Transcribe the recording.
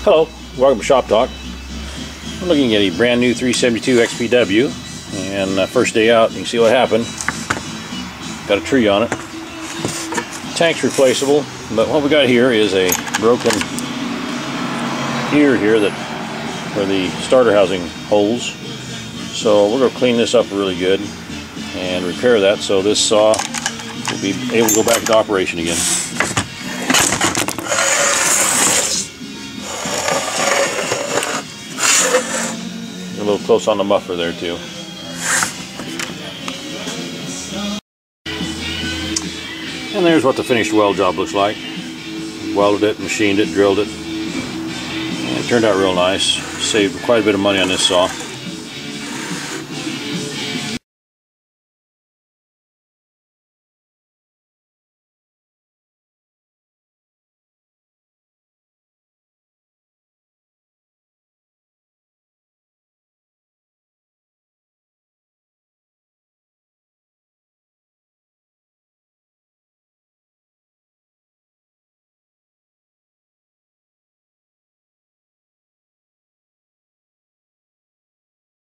Hello, welcome to Shop Talk. I'm looking at a brand new 372 XPW, and first day out, you can see what happened. Got a tree on it. Tank's replaceable, but what we got here is a broken ear here where the starter housing holds. So we're going to clean this up really good and repair that so this saw will be able to go back into operation again. A little close on the muffler there too. And there's what the finished weld job looks like. Welded it, machined it, drilled it, and it turned out real nice. Saved quite a bit of money on this saw.